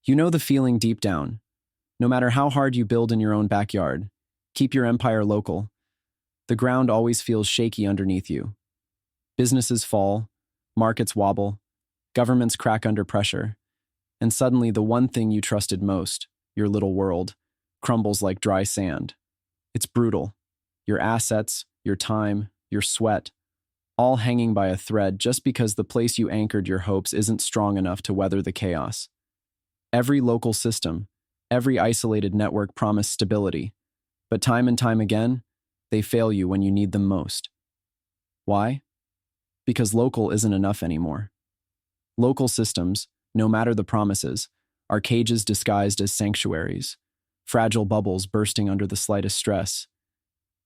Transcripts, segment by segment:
You know the feeling deep down. No matter how hard you build in your own backyard, keep your empire local. The ground always feels shaky underneath you. Businesses fall, markets wobble, governments crack under pressure, and suddenly the one thing you trusted most, your little world, crumbles like dry sand. It's brutal. Your assets, your time, your sweat, all hanging by a thread just because the place you anchored your hopes isn't strong enough to weather the chaos. Every local system, every isolated network promised stability, but time and time again, they fail you when you need them most. Why? Because local isn't enough anymore. Local systems, no matter the promises, are cages disguised as sanctuaries, fragile bubbles bursting under the slightest stress.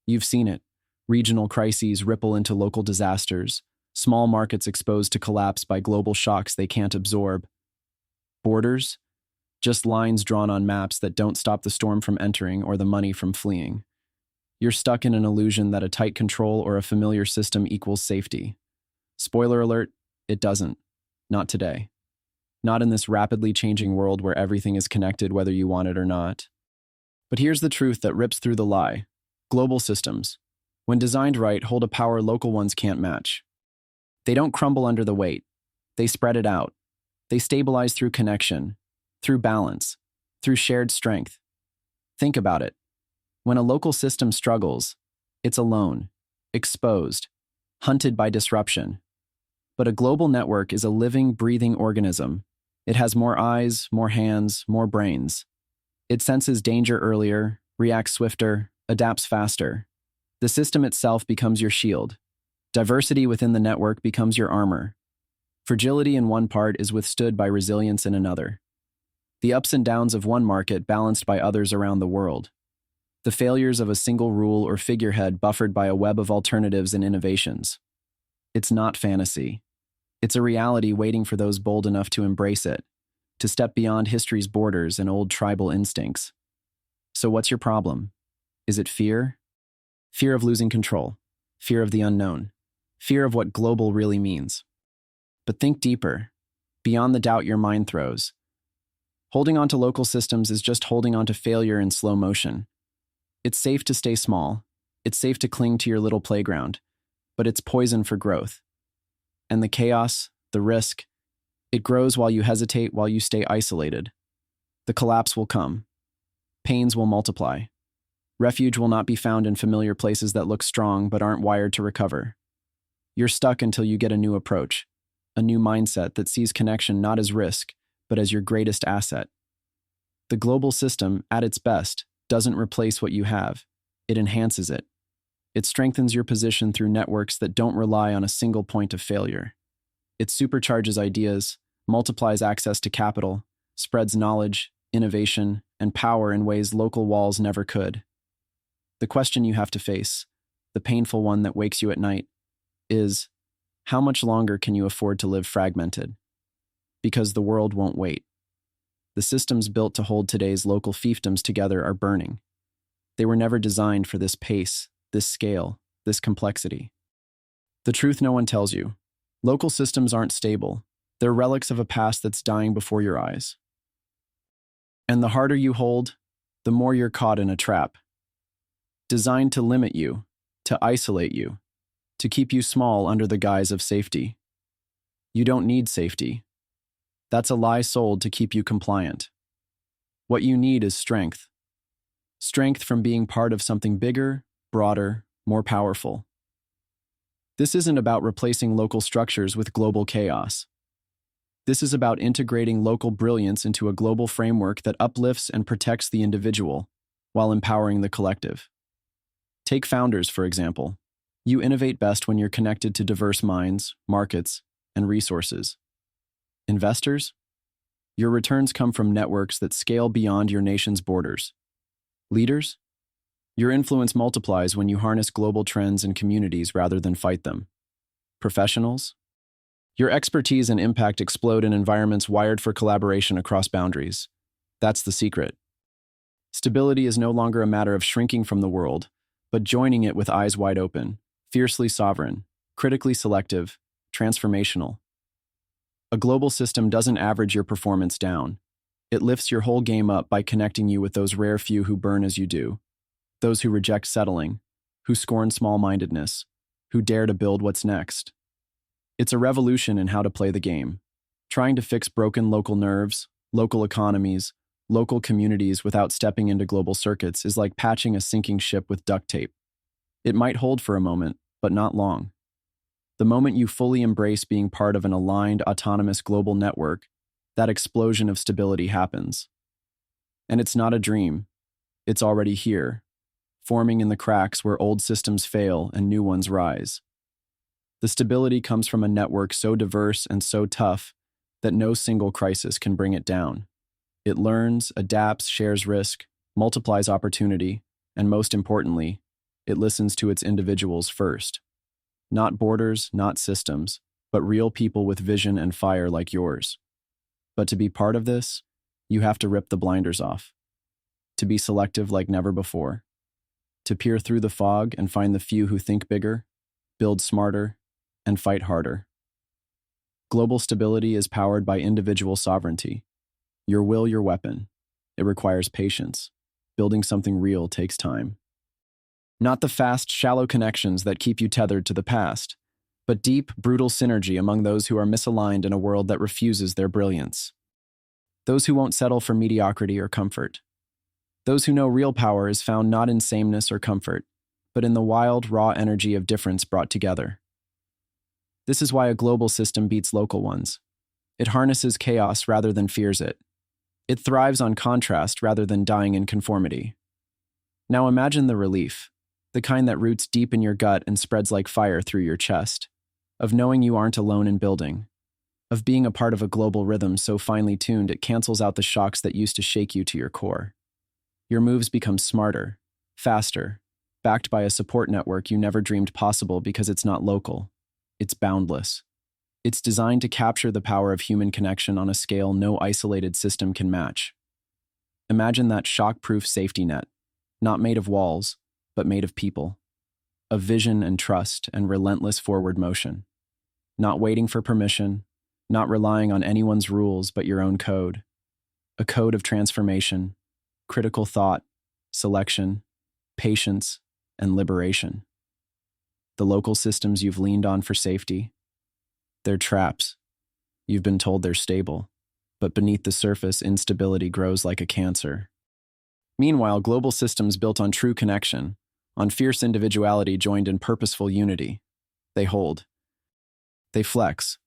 You've seen it. Regional crises ripple into local disasters, small markets exposed to collapse by global shocks they can't absorb. Borders? Just lines drawn on maps that don't stop the storm from entering or the money from fleeing. You're stuck in an illusion that a tight control or a familiar system equals safety. Spoiler alert, it doesn't. Not today. Not in this rapidly changing world where everything is connected whether you want it or not. But here's the truth that rips through the lie. Global systems, when designed right, hold a power local ones can't match. They don't crumble under the weight. They spread it out. They stabilize through connection, through balance, through shared strength. Think about it. When a local system struggles, it's alone, exposed, hunted by disruption. But a global network is a living, breathing organism. It has more eyes, more hands, more brains. It senses danger earlier, reacts swifter, adapts faster. The system itself becomes your shield. Diversity within the network becomes your armor. Fragility in one part is withstood by resilience in another. The ups and downs of one market balanced by others around the world. The failures of a single rule or figurehead buffered by a web of alternatives and innovations. It's not fantasy. It's a reality waiting for those bold enough to embrace it, to step beyond history's borders and old tribal instincts. So what's your problem? Is it fear? Fear of losing control, fear of the unknown, fear of what global really means. But think deeper, beyond the doubt your mind throws. Holding on to local systems is just holding on to failure in slow motion. It's safe to stay small. It's safe to cling to your little playground, but it's poison for growth. And the chaos, the risk, it grows while you hesitate, while you stay isolated. The collapse will come. Pains will multiply. Refuge will not be found in familiar places that look strong but aren't wired to recover. You're stuck until you get a new approach, a new mindset that sees connection not as risk, but as your greatest asset. The global system, at its best, doesn't replace what you have. It enhances it. It strengthens your position through networks that don't rely on a single point of failure. It supercharges ideas, multiplies access to capital, spreads knowledge, innovation, and power in ways local walls never could. The question you have to face, the painful one that wakes you at night, is, how much longer can you afford to live fragmented? Because the world won't wait. The systems built to hold today's local fiefdoms together are burning. They were never designed for this pace, this scale, this complexity. The truth no one tells you. Local systems aren't stable. They're relics of a past that's dying before your eyes. And the harder you hold, the more you're caught in a trap. Designed to limit you, to isolate you, to keep you small under the guise of safety. You don't need safety. That's a lie sold to keep you compliant. What you need is strength. Strength from being part of something bigger, broader, more powerful. This isn't about replacing local structures with global chaos. This is about integrating local brilliance into a global framework that uplifts and protects the individual while empowering the collective. Take founders, for example. You innovate best when you're connected to diverse minds, markets, and resources. Investors? Your returns come from networks that scale beyond your nation's borders. Leaders? Your influence multiplies when you harness global trends and communities rather than fight them. Professionals? Your expertise and impact explode in environments wired for collaboration across boundaries. That's the secret. Stability is no longer a matter of shrinking from the world, but joining it with eyes wide open, fiercely sovereign, critically selective, transformational. A global system doesn't average your performance down. It lifts your whole game up by connecting you with those rare few who burn as you do, those who reject settling, who scorn small-mindedness, who dare to build what's next. It's a revolution in how to play the game. Trying to fix broken local nerves, local economies, local communities without stepping into global circuits is like patching a sinking ship with duct tape. It might hold for a moment, but not long. The moment you fully embrace being part of an aligned, autonomous global network, that explosion of stability happens. And it's not a dream. It's already here, forming in the cracks where old systems fail and new ones rise. The stability comes from a network so diverse and so tough that no single crisis can bring it down. It learns, adapts, shares risk, multiplies opportunity, and most importantly, it listens to its individuals first. Not borders, not systems, but real people with vision and fire like yours. But to be part of this, you have to rip the blinders off. To be selective like never before. To peer through the fog and find the few who think bigger, build smarter, and fight harder. Global stability is powered by individual sovereignty. Your will, your weapon. It requires patience. Building something real takes time. Not the fast, shallow connections that keep you tethered to the past, but deep, brutal synergy among those who are misaligned in a world that refuses their brilliance. Those who won't settle for mediocrity or comfort. Those who know real power is found not in sameness or comfort, but in the wild, raw energy of difference brought together. This is why a global system beats local ones. It harnesses chaos rather than fears it. It thrives on contrast rather than dying in conformity. Now imagine the relief, the kind that roots deep in your gut and spreads like fire through your chest, of knowing you aren't alone in building, of being a part of a global rhythm so finely tuned it cancels out the shocks that used to shake you to your core. Your moves become smarter, faster, backed by a support network you never dreamed possible because it's not local. It's boundless. It's designed to capture the power of human connection on a scale no isolated system can match. Imagine that shock-proof safety net, not made of walls, but made of people, of vision and trust and relentless forward motion. Not waiting for permission, not relying on anyone's rules but your own code. A code of transformation, critical thought, selection, patience, and liberation. The local systems you've leaned on for safety, they're traps. You've been told they're stable, but beneath the surface, instability grows like a cancer. Meanwhile, global systems built on true connection, on fierce individuality joined in purposeful unity, they hold. They flex.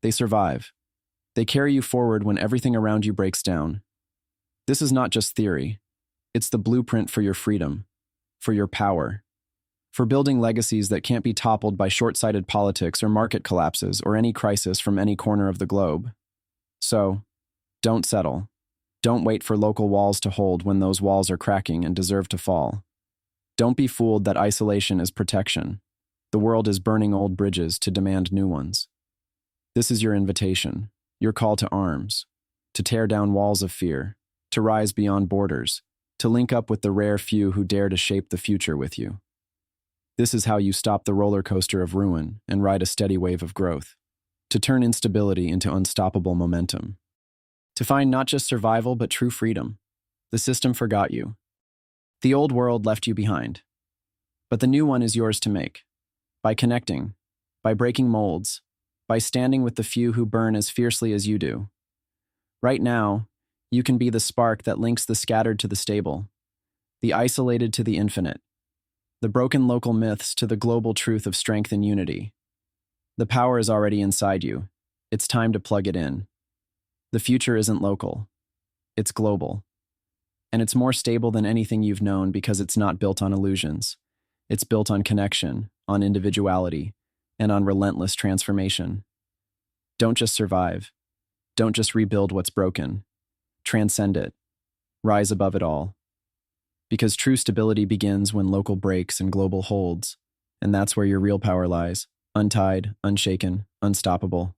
They survive. They carry you forward when everything around you breaks down. This is not just theory. It's the blueprint for your freedom, for your power, for building legacies that can't be toppled by short-sighted politics or market collapses or any crisis from any corner of the globe. So, don't settle. Don't wait for local walls to hold when those walls are cracking and deserve to fall. Don't be fooled that isolation is protection. The world is burning old bridges to demand new ones. This is your invitation, your call to arms, to tear down walls of fear, to rise beyond borders, to link up with the rare few who dare to shape the future with you. This is how you stop the roller coaster of ruin and ride a steady wave of growth, to turn instability into unstoppable momentum, to find not just survival but true freedom. The system forgot you. The old world left you behind. But the new one is yours to make. By connecting, by breaking molds, by standing with the few who burn as fiercely as you do. Right now, you can be the spark that links the scattered to the stable, the isolated to the infinite, the broken local myths to the global truth of strength and unity. The power is already inside you. It's time to plug it in. The future isn't local. It's global. And it's more stable than anything you've known because it's not built on illusions. It's built on connection, on individuality, and on relentless transformation. Don't just survive. Don't just rebuild what's broken. Transcend it. Rise above it all. Because true stability begins when local breaks and global holds, and that's where your real power lies, untied, unshaken, unstoppable.